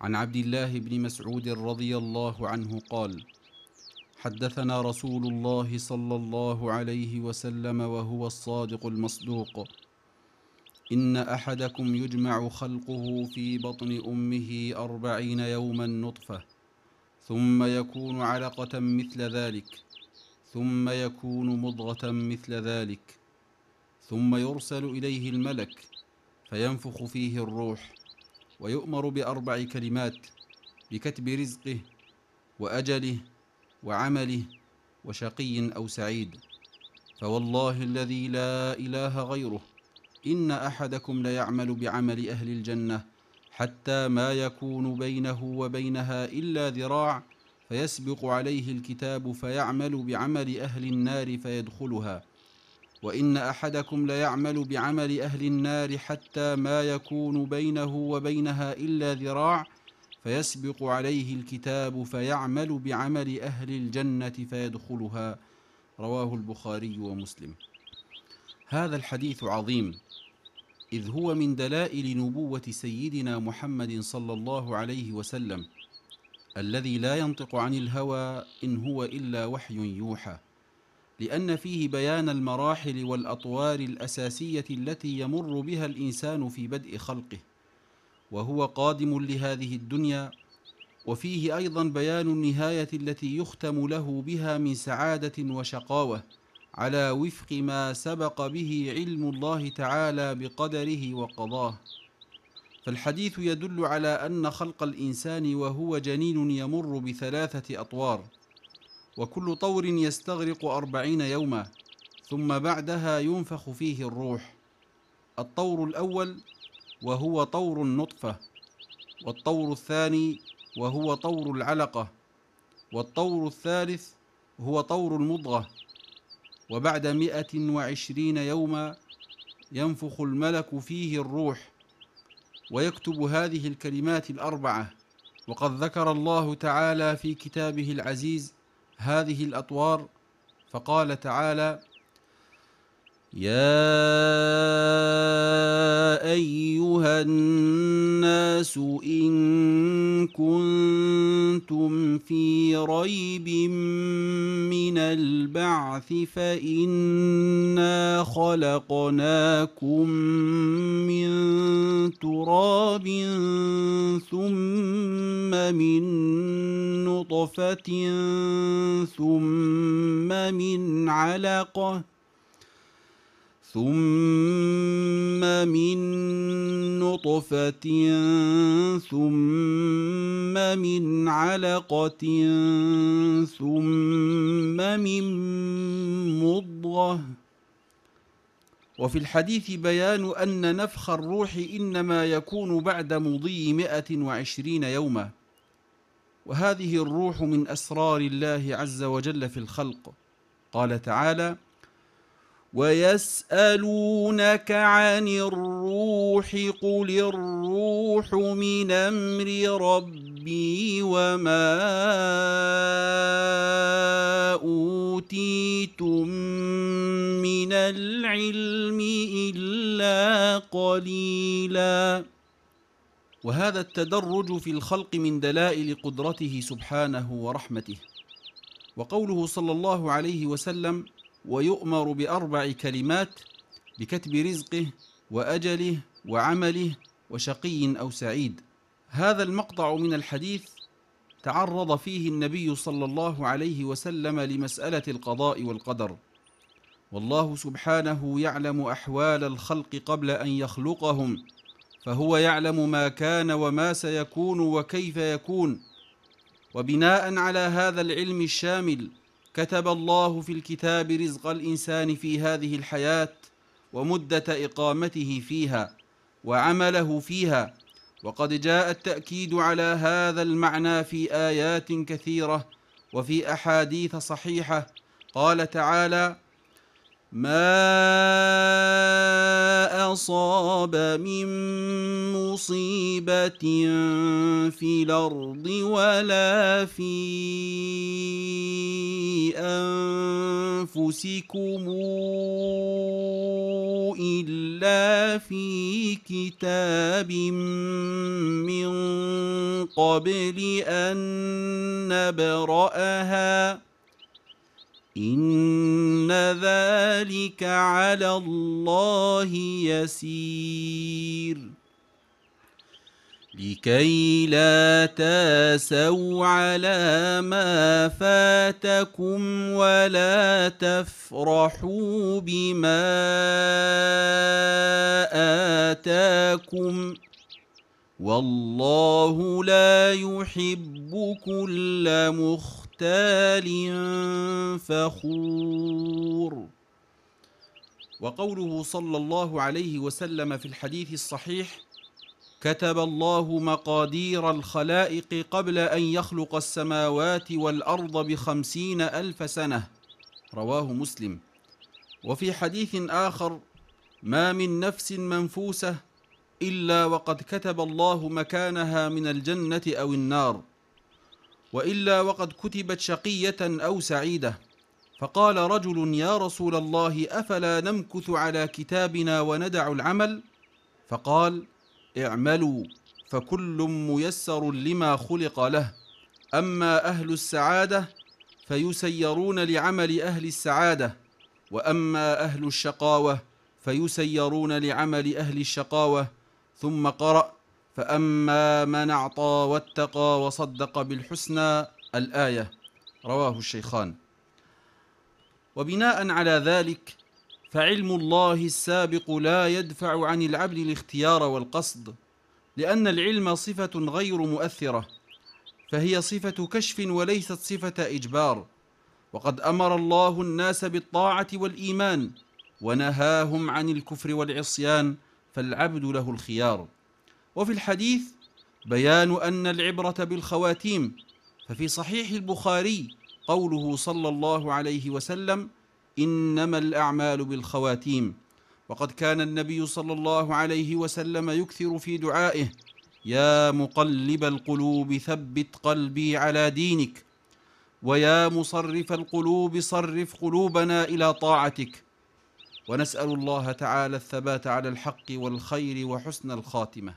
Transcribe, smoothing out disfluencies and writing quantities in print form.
عن عبد الله بن مسعود رضي الله عنه قال: حدثنا رسول الله صلى الله عليه وسلم وهو الصادق المصدوق: إن أحدكم يجمع خلقه في بطن أمه 40 يوما نطفة، ثم يكون علقة مثل ذلك، ثم يكون مضغة مثل ذلك، ثم يرسل إليه الملك فينفخ فيه الروح، ويؤمر ب4 كلمات: بكتب رزقه وأجله وعمله وشقي أو سعيد. فوالله الذي لا إله غيره إن أحدكم ليعمل بعمل أهل الجنة حتى ما يكون بينه وبينها إلا ذراع، فيسبق عليه الكتاب فيعمل بعمل أهل النار فيدخلها، وإن أحدكم ليعمل بعمل أهل النار حتى ما يكون بينه وبينها إلا ذراع، فيسبق عليه الكتاب فيعمل بعمل أهل الجنة فيدخلها. رواه البخاري ومسلم. هذا الحديث عظيم، إذ هو من دلائل نبوة سيدنا محمد صلى الله عليه وسلم، الذي لا ينطق عن الهوى إن هو إلا وحي يوحى، لأن فيه بيان المراحل والأطوار الأساسية التي يمر بها الإنسان في بدء خلقه وهو قادم لهذه الدنيا، وفيه أيضا بيان النهاية التي يختم له بها من سعادة وشقاوة، على وفق ما سبق به علم الله تعالى بقدره وقضاه. فالحديث يدل على أن خلق الإنسان وهو جنين يمر ب3 أطوار، وكل طور يستغرق 40 يوما، ثم بعدها ينفخ فيه الروح. الطور الأول وهو طور النطفة، والطور الثاني وهو طور العلقة، والطور الثالث هو طور المضغة. وبعد 120 يوما ينفخ الملك فيه الروح ويكتب هذه الكلمات ال4. وقد ذكر الله تعالى في كتابه العزيز هذه الأطوار، فقال تعالى: يا أيها الناس إن كنتم في ريب من البعث فإنا خلقناكم من تراب ثم من نطفة ثم من علقة ثم من علقة ثم من مضغة. وفي الحديث بيان أن نفخ الروح إنما يكون بعد مضي 120 يوما، وهذه الروح من أسرار الله عز وجل في الخلق. قال تعالى: ويسألونك عن الروح قل الروح من أمر ربي وما أوتيتم من العلم إلا قليلا. وهذا التدرج في الخلق من دلائل قدرته سبحانه ورحمته. وقوله صلى الله عليه وسلم: ويؤمر ب4 كلمات: بكتب رزقه وأجله وعمله وشقي أو سعيد. هذا المقطع من الحديث تعرض فيه النبي صلى الله عليه وسلم لمسألة القضاء والقدر، والله سبحانه يعلم أحوال الخلق قبل أن يخلقهم، فهو يعلم ما كان وما سيكون وكيف يكون. وبناء على هذا العلم الشامل كتب الله في الكتاب رزق الإنسان في هذه الحياة ومدة إقامته فيها وعمله فيها. وقد جاء التأكيد على هذا المعنى في آيات كثيرة وفي أحاديث صحيحة. قال تعالى: ما أصاب من مصيبة في الأرض ولا في أنفسكم إلا في كتاب من قبل أن نبرأها إن ذلك على الله يسير لكي لا تاسوا على ما فاتكم ولا تفرحوا بما آتاكم والله لا يحب كل مختال فخور. وقوله صلى الله عليه وسلم في الحديث الصحيح: كتب الله مقادير الخلائق قبل أن يخلق السماوات والأرض ب50,000 سنة، رواه مسلم. وفي حديث آخر: ما من نفس منفوسة إلا وقد كتب الله مكانها من الجنة أو النار، وإلا وقد كتبت شقية أو سعيدة. فقال رجل: يا رسول الله، أفلا نمكث على كتابنا وندع العمل؟ فقال: اعملوا فكل ميسر لما خلق له، أما أهل السعادة فيسيرون لعمل أهل السعادة، وأما أهل الشقاوة فيسيرون لعمل أهل الشقاوة. ثم قرأ: فأما من أعطى واتقى وصدق بالحسنى، الآية، رواه الشيخان. وبناء على ذلك فعلم الله السابق لا يدفع عن العبد الاختيار والقصد، لأن العلم صفة غير مؤثرة، فهي صفة كشف وليست صفة إجبار. وقد أمر الله الناس بالطاعة والإيمان ونهاهم عن الكفر والعصيان، فالعبد له الخيار. وفي الحديث بيان أن العبرة بالخواتيم، ففي صحيح البخاري قوله صلى الله عليه وسلم: إنما الأعمال بالخواتيم. وقد كان النبي صلى الله عليه وسلم يكثر في دعائه: يا مقلب القلوب ثبت قلبي على دينك، ويا مصرف القلوب صرف قلوبنا إلى طاعتك. ونسأل الله تعالى الثبات على الحق والخير وحسن الخاتمة.